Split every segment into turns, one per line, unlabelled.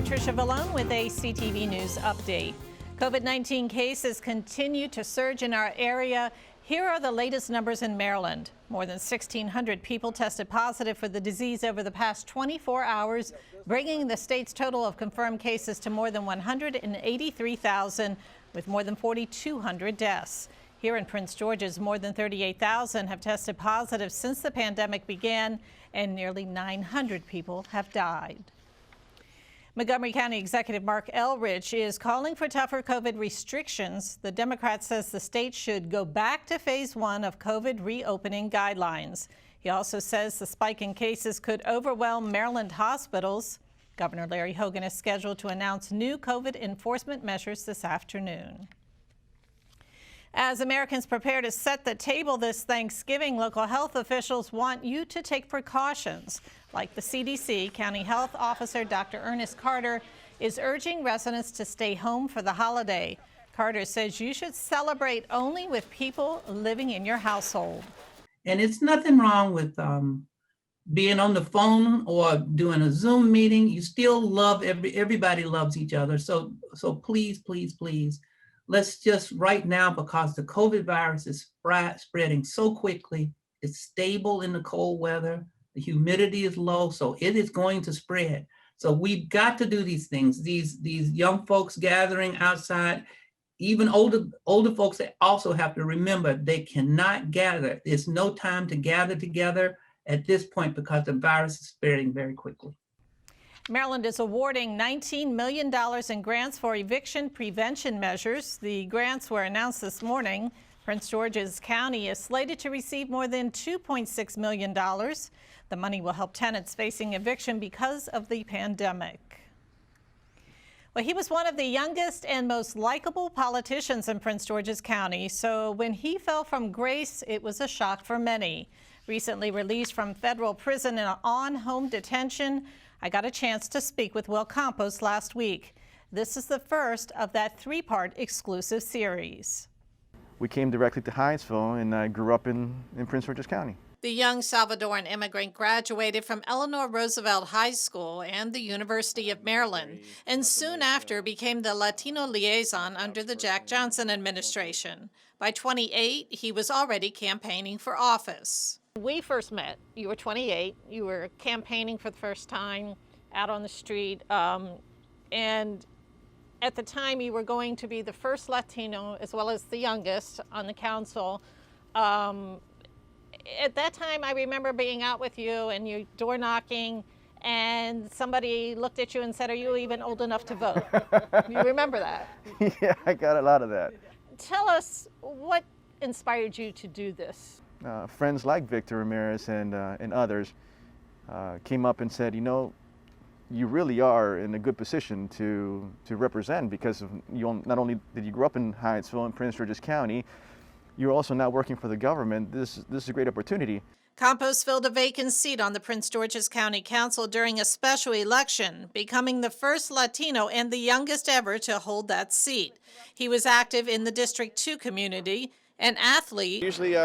Patricia Vallone with a CTV News update. COVID-19 cases continue to surge in our area. Here are the latest numbers in Maryland. More than 1,600 people tested positive for the disease over the past 24 hours, bringing the state's total of confirmed cases to more than 183,000, with more than 4,200 deaths. Here in Prince George's, more than 38,000 have tested positive since the pandemic began, and nearly 900 people have died. Montgomery County Executive Mark Elrich is calling for tougher COVID restrictions. The Democrat says the state should go back to phase 1 of COVID reopening guidelines. He also says the spike in cases could overwhelm Maryland hospitals. Governor Larry Hogan is scheduled to announce new COVID enforcement measures this afternoon. As Americans prepare to set the table this Thanksgiving, local health officials want you to take precautions. Like the CDC, County Health Officer Dr. Ernest Carter is urging residents to stay home for the holiday. Carter says you should celebrate only with people living in your household.
And it's nothing wrong with being on the phone or doing a Zoom meeting. You still love everybody loves each other. So please, please, please. Let's just right now, because the COVID virus is spreading so quickly, it's stable in the cold weather, the humidity is low, so it is going to spread. So we've got to do these things. These young folks gathering outside, even older folks, they also have to remember they cannot gather. There's no time to gather together at this point because the virus is spreading very quickly.
Maryland is awarding $19 million in grants for eviction prevention measures. The grants were announced this morning. Prince George's County is slated to receive more than $2.6 million. The money will help tenants facing eviction because of the pandemic. Well, he was one of the youngest and most likable politicians in Prince George's County, so when he fell from grace, it was a shock for many. Recently released from federal prison and on home detention, I got a chance to speak with Will Campos last week. This is the first of that 3-part exclusive series.
We came directly to Hyattsville, and I grew up in Prince George's County.
The young Salvadoran immigrant graduated from Eleanor Roosevelt High School and the University of Maryland, and soon after became the Latino liaison under the Jack Johnson administration. By 28, he was already campaigning for office. We first met. You were 28. You were campaigning for the first time out on the street. And at the time, you were going to be the first Latino, as well as the youngest, on the council. At that time, I remember being out with you and you door knocking, and somebody looked at you and said, "Are you even old enough to vote?" You remember that?
Yeah, I got a lot of that.
Tell us what inspired you to do this.
Friends like Victor Ramirez and others came up and said, you know, you really are in a good position to represent, because of not only did you grow up in Hyattsville in Prince George's County, you're also now working for the government. This is a great opportunity.
Campos filled a vacant seat on the Prince George's County Council during a special election, becoming the first Latino and the youngest ever to hold that seat. He was active in the District 2 community, an athlete.
Usually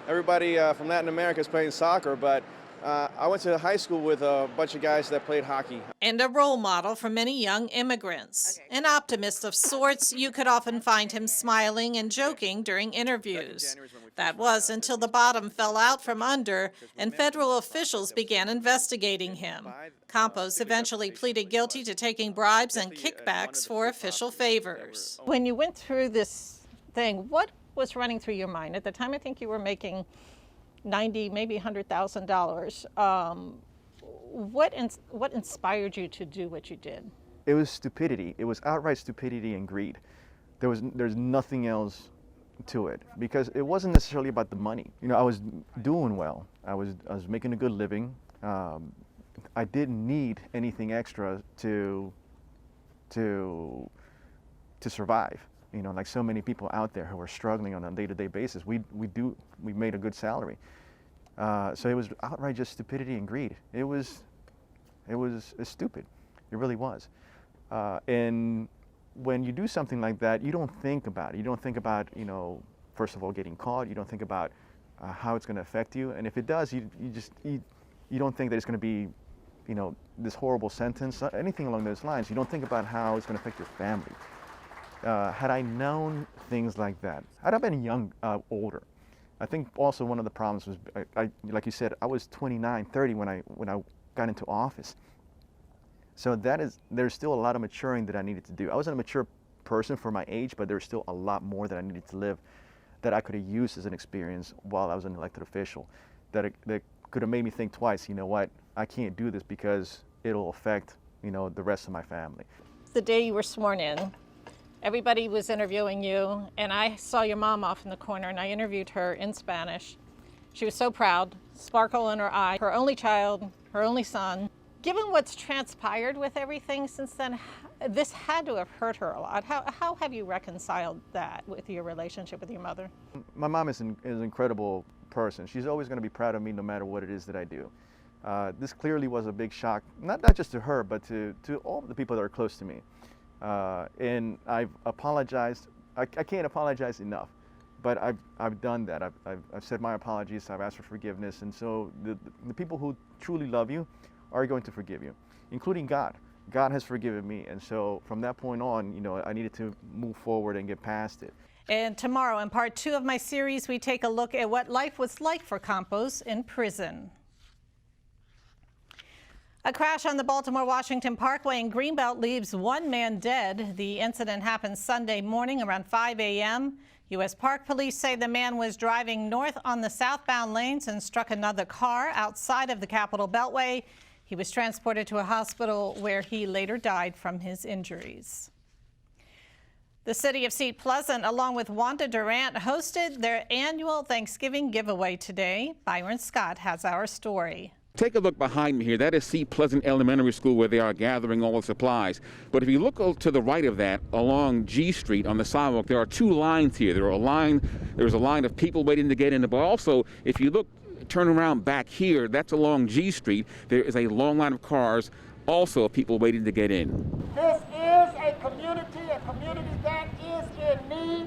everybody from Latin America is playing soccer, but I went to high school with a bunch of guys that played hockey.
And a role model for many young immigrants. An optimist of sorts, you could often find him smiling and joking during interviews. That was until the bottom fell out from under and federal officials began investigating him. Campos eventually pleaded guilty to taking bribes and kickbacks for official favors. When you went through this thing, what was running through your mind? At the time, I think you were making $90,000, maybe $100,000. What inspired you to do what you did?
It was stupidity. It was outright stupidity and greed. There's nothing else to it, because it wasn't necessarily about the money. You know, I was doing well. I was making a good living. I didn't need anything extra to survive. You know, like so many people out there who are struggling on a day-to-day basis, we made a good salary. So it was outright just stupidity and greed. It was stupid. It really was. And when you do something like that, you don't think about it. You don't think about, you know, first of all, getting caught. You don't think about how it's going to affect you. And if it does, you don't think that it's going to be you know, this horrible sentence, anything along those lines, you don't think about how it's going to affect your family. Had I known things like that, had I been older, I think also one of the problems was, like you said, I was 29, 30 when I got into office. So there's still a lot of maturing that I needed to do. I wasn't a mature person for my age, but there's still a lot more that I needed to live that I could have used as an experience while I was an elected official, that could have made me think twice, you know what, I can't do this because it'll affect, you know, the rest of my family.
The day you were sworn in, everybody was interviewing you, and I saw your mom off in the corner, and I interviewed her in Spanish. She was so proud, sparkle in her eye, her only child, her only son. Given what's transpired with everything since then, this had to have hurt her a lot. How have you reconciled that with your relationship with your mother?
My mom is an incredible person. She's always going to be proud of me no matter what it is that I do. This clearly was a big shock, not just to her, but to all the people that are close to me. And I've apologized. I can't apologize enough, but I've done that. I've said my apologies. I've asked for forgiveness, and so the people who truly love you are going to forgive you, including God. God has forgiven me, and so from that point on, you know, I needed to move forward and get past it.
And tomorrow, in part 2 of my series, we take a look at what life was like for Campos in prison. A crash on the Baltimore-Washington Parkway in Greenbelt leaves 1 man dead. The incident happened Sunday morning around 5 a.m. U.S. Park Police say the man was driving north on the southbound lanes and struck another car outside of the Capitol Beltway. He was transported to a hospital where he later died from his injuries. The city of St. Pleasant, along with Wanda Durant, hosted their annual Thanksgiving giveaway today. Byron Scott has our story.
Take a look behind me here. That is St. Pleasant Elementary School, where they are gathering all the supplies. But if you look to the right of that, along G Street on the sidewalk, there are 2 lines here. There's a line of people waiting to get in, but also, if you look, turn around back here, that's along G Street. There is a long line of cars, also of people waiting to get in.
This is a community that is in need,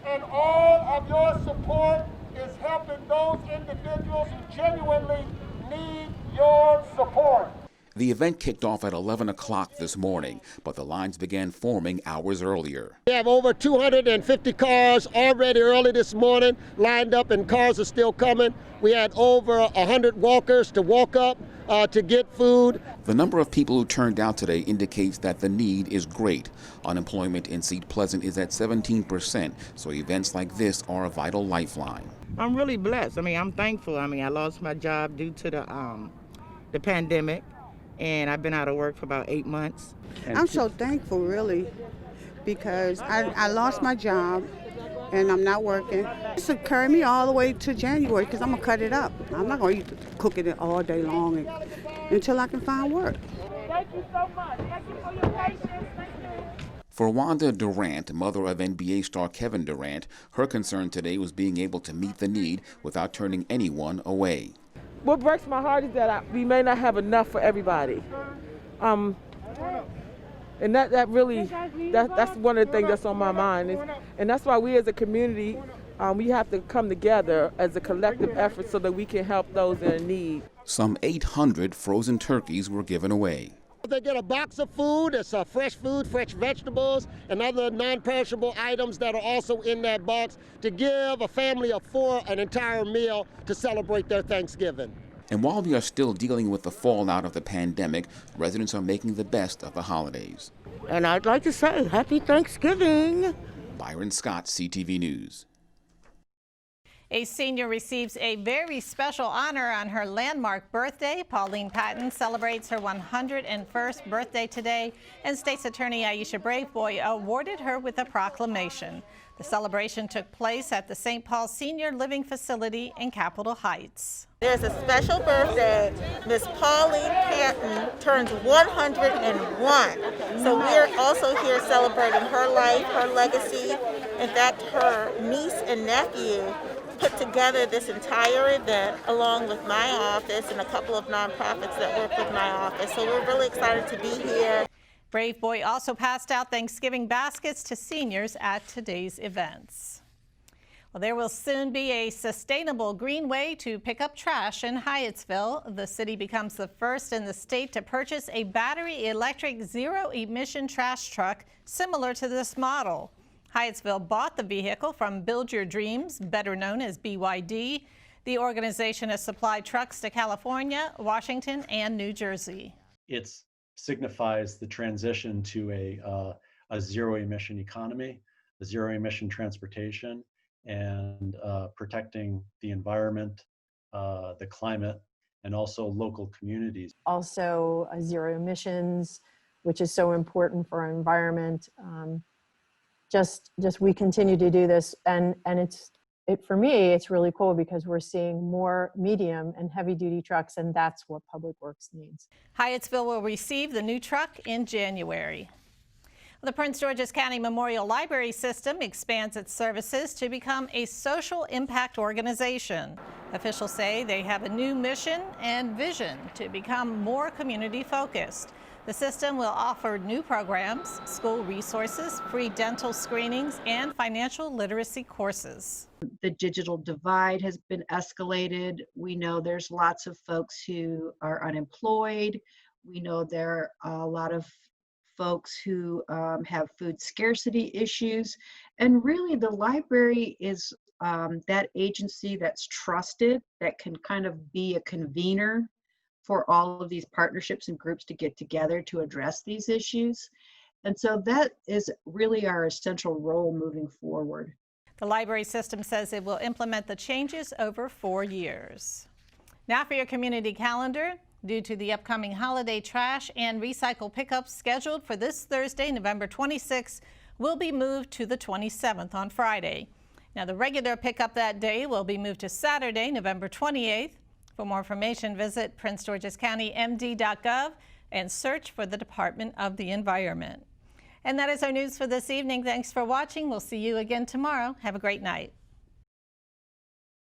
and all of your support is helping those individuals who genuinely need your support.
The event kicked off at 11 o'clock this morning, but the lines began forming hours earlier.
We have over 250 cars already early this morning lined up, and cars are still coming. We had over 100 walkers to walk up to get food.
The number of people who turned out today indicates that the need is great. Unemployment in St. Pleasant is at 17%, so events like this are a vital lifeline.
I'm really blessed. I mean, I'm thankful. I mean, I lost my job due to the pandemic, and I've been out of work for about 8 months.
I'm so thankful, really, because I lost my job and I'm not working. This will carry me all the way to January because I'm going to cut it up. I'm not going to cook it all day long until I can find work.
Thank you so much. Thank you for your patience. Thank you.
For Wanda Durant, mother of NBA star Kevin Durant, her concern today was being able to meet the need without turning anyone away.
What breaks my heart is that we may not have enough for everybody. And that's one of the things that's on my mind. And that's why we as a community, we have to come together as a collective effort so that we can help those in need.
Some 800 frozen turkeys were given away.
They get a box of food, it's fresh food, fresh vegetables, and other non-perishable items that are also in that box to give a family of 4 an entire meal to celebrate their Thanksgiving.
And while we are still dealing with the fallout of the pandemic, residents are making the best of the holidays.
And I'd like to say Happy Thanksgiving.
Byron Scott, CTV News.
A senior receives a very special honor on her landmark birthday. Pauline Patton celebrates her 101st birthday today, and State's Attorney Aisha Braveboy awarded her with a proclamation. The celebration took place at the St. Paul Senior Living Facility in Capitol Heights.
There's a special birthday. Miss Pauline Patton turns 101. So we're also here celebrating her life, her legacy. In fact, her niece and nephew put together this entire event along with my office and a couple of nonprofits that work with my office. So we're really excited to be here.
Braveboy also passed out Thanksgiving baskets to seniors at today's events. Well, there will soon be a sustainable green way to pick up trash in Hyattsville. The city becomes the first in the state to purchase a battery electric zero-emission trash truck similar to this model. Hyattsville bought the vehicle from Build Your Dreams, better known as BYD. The organization has supplied trucks to California, Washington, and New Jersey.
It signifies the transition to a zero-emission economy, a zero-emission transportation, and protecting the environment, the climate, and also local communities.
Also, zero emissions, which is so important for our environment. Just we continue to do this, and for me, it's really cool because we're seeing more medium and heavy duty trucks, and that's what Public Works needs.
Hyattsville will receive the new truck in January. The Prince George's County Memorial Library System expands its services to become a social impact organization. Officials say they have a new mission and vision to become more community focused. The system will offer new programs, school resources, free dental screenings, and financial literacy courses.
The digital divide has been escalated. We know there's lots of folks who are unemployed. We know there are a lot of folks who have food scarcity issues. And really the library is that agency that's trusted, that can kind of be a convener for all of these partnerships and groups to get together to address these issues. And so that is really our essential role moving forward.
The library system says it will implement the changes over 4 years. Now for your community calendar. Due to the upcoming holiday trash and recycle pickups scheduled for this Thursday, November 26th, will be moved to the 27th on Friday. Now, the regular pickup that day will be moved to Saturday, November 28th. For more information, visit PrinceGeorgeSCountyMD.gov and search for the Department of the Environment. And that is our news for this evening. Thanks for watching. We'll see you again tomorrow. Have a great night.